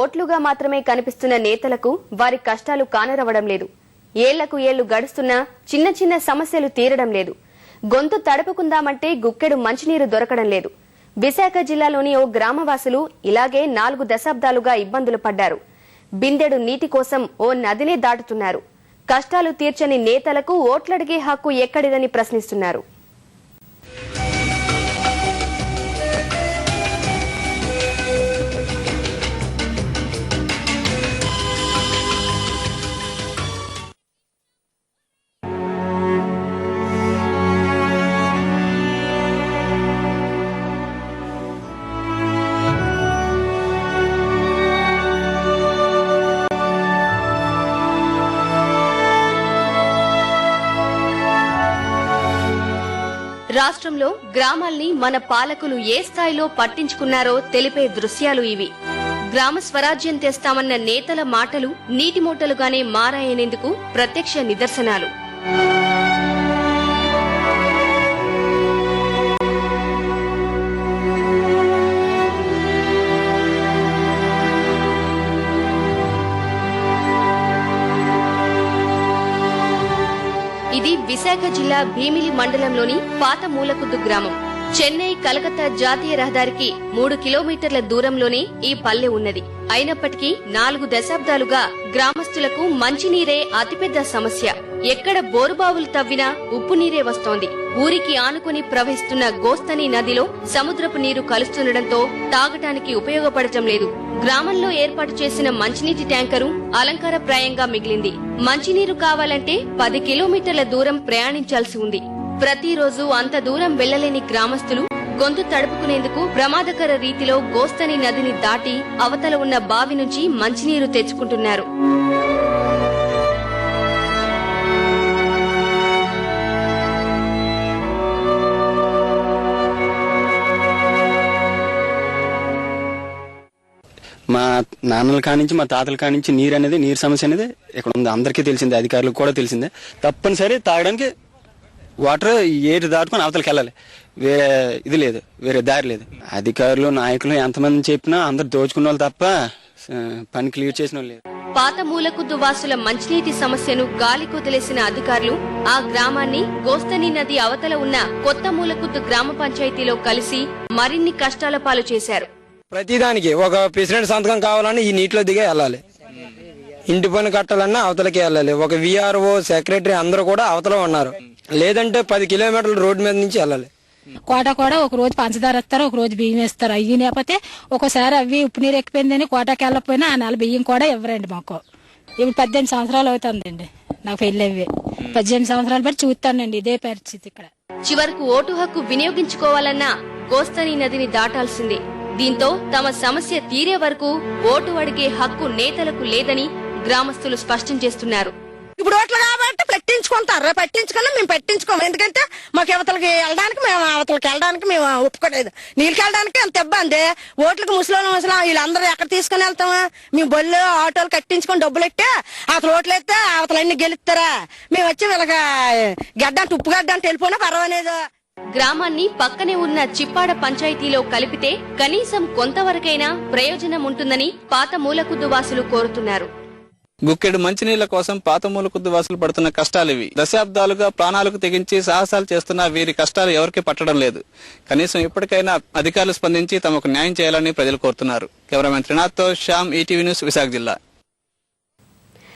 ఓట్లుగా మాత్రమే కనిపిస్తున్న నేతలకు వారి కష్టాలు కానరవడం లేదు. ఏళ్లకు ఏళ్లు గడుస్తున్నా చిన్న చిన్న సమస్యలు తీరడం లేదు. గొంతు తడుపుకుందామంటే గుక్కెడు మంచినీరు దొరకడం లేదు. విశాఖ జిల్లాలోని ఓ గ్రామవాసులు ఇలాగే 4 దశాబ్దాలుగా ఇబ్బందులు పడ్డారు. బిందెడు నీటి కోసం ఓ నదినే దాటుతున్నారు. కష్టాలు తీర్చని నేతలకు ఓట్లడిగే హక్కు ఎక్కడిదని ప్రశ్నిస్తున్నారు. రాష్ట్రంలో గ్రామాల్ని మన పాలకులు ఏ స్థాయిలో పట్టించుకున్నారో తెలిపే దృశ్యాలు ఇవి. గ్రామ స్వరాజ్యం తెస్తామన్న నేతల మాటలు నీటి మూటలుగానే మారాయనేందుకు ప్రత్యక్ష నిదర్శనాలు. ఇది విశాఖ జిల్లా భీమిలి మండలంలోని పాత మూలకుద్దు గ్రామం. చెన్నై కలకత్తా జాతీయ రహదారికి 3 కిలోమీటర్ల దూరంలోనే ఈ పల్లె ఉన్నది. అయినప్పటికీ 4 దశాబ్దాలుగా గ్రామస్తులకు మంచినీరే అతిపెద్ద సమస్య. ఎక్కడ బోరుబావులు తవ్వినా ఉప్పు నీరే వస్తోంది. ఊరికి ఆనుకుని ప్రవహిస్తున్న గోస్తని నదిలో సముద్రపు నీరు కలుస్తుండటంతో తాగటానికి ఉపయోగపడటం లేదు. గ్రామంలో ఏర్పాటు చేసిన మంచినీటి ట్యాంకరు అలంకారప్రాయంగా మిగిలింది. మంచినీరు కావాలంటే 10 కిలోమీటర్ల దూరం ప్రయాణించాల్సి ఉంది. ప్రతిరోజు అంత దూరం వెళ్లలేని గ్రామస్తులు గొంతు తడుపుకునేందుకు ప్రమాదకర రీతిలో గోస్తని నదిని దాటి అవతల ఉన్న బావి నుంచి మంచినీరు తెచ్చుకుంటున్నారు. మా నాన్నల కానించి మా తాతల కానించి నీరు సమస్య అనేది ఇక్కడ ఉంది. అందరికీ తెలిసిందే, అధికారులకు కూడా తెలిసిందే. తప్పనిసరి తాగడానికి వాటర్ ఏటి దాటుకొని అవతలకి వెళ్ళాలి. వేరే ఇది లేదు, వేరే దారి లేదు. అధికారులు నాయకులు ఎంతమంది చెప్పినా అందరు దోచుకున్న వాళ్ళు తప్ప పని క్లియర్ చేసిన వాళ్ళు లేదు. పాత మూలకుద్దు వాసుల మంచినీటి సమస్యను గాలి కొదిలేసిన అధికారులు ఆ గ్రామాన్ని గోస్తని నది అవతల ఉన్న కొత్త మూలకుద్దు గ్రామ పంచాయతీలో కలిసి మరిన్ని కష్టాల పాలు చేశారు. ప్రతిదానికి ఒక ప్రెసిడెంట్ సంతకం కావాలన్నా ఈ నీటిలో దిగే వెళ్ళాలి. ఇంటి పని కట్టాలన్నా అవతలకి వెళ్ళాలి. ఒక విఆర్ఓ సెక్రటరీ అందరూ కూడా అవతల ఉన్నారు. లేదంటే 10 కిలోమీటర్ల రోడ్డు మీద నుంచి వెళ్ళాలి. కోట కూడా ఒక రోజు పంచదార ఇస్తారు, ఒక రోజు బియ్యం ఇస్తారు. అవి లేకపోతే ఒక్కోసారి అవి ఉప్పు నీరు ఎక్కిపోయిందని కోటకి వెళ్ళకపోయినా ఆ 4 బియ్యం కూడా ఇవ్వరండి మాకు. ఇప్పుడు 18 సంవత్సరాలు అవుతుందండి నాకు పెళ్లి అవి. 18 సంవత్సరాలు బట్టి చూస్తానండి ఇదే పరిస్థితి ఇక్కడ. చివరకు ఓటు హక్కు వినియోగించుకోవాలన్నా గోస్తని నదిని దాటాల్సిందే. దీంతో తమ సమస్య తీరే వరకు ఓటు అడిగే హక్కు నేతలకు లేదని గ్రామస్తులు స్పష్టం చేస్తున్నారు. ఇప్పుడు ఓట్లు కాబట్టి పట్టించుకుంటారు, పట్టించుకున్నా మేము పట్టించుకోము. ఎందుకంటే మాకు అవతలకి వెళ్ళడానికి మేము ఒప్పుకోలేదు. నీళ్ళకి వెళ్ళడానికి అంత ఇబ్బంది. ఓట్లకు ముసలి వీళ్ళందరూ ఎక్కడ తీసుకుని వెళ్తామా? మేము బొల్లు ఆటోలు కట్టించుకొని డబ్బులు ఎట్టే అవతల ఓట్లు ఎత్తే అవతలన్నీ గెలుస్తారా? మేము వచ్చి వీళ్ళకి గడ్డంటే ఉప్పు గడ్డంటే వెళ్ళిపోయినా పర్వాలేదు. గ్రామాన్ని పక్కనే ఉన్న చిప్పాడ పంచాయతీలో కలిపితే కనీసం కొంతవరకైనా ప్రయోజనం ఉంటుందని పాత మూలకుద్దు వాసులు కోరుతున్నారు. గుక్కెడు మంచినీళ్ల కోసం పాత మూలకుద్దు వాసులు పడుతున్న కష్టాలివి. దశాబ్దాలుగా ప్రాణాలకు తెగించి సాహసాలు చేస్తున్న వీరి కష్టాలు ఎవరికి పట్టడం లేదు. కనీసం ఇప్పటికైనా అధికారులు స్పందించి తమకు న్యాయం చేయాలని ప్రజలు కోరుతున్నారు. కెమెరామెన్ త్రినాథ్తో శ్యామ్, ఈటీవీ న్యూస్, విశాఖ జిల్లా.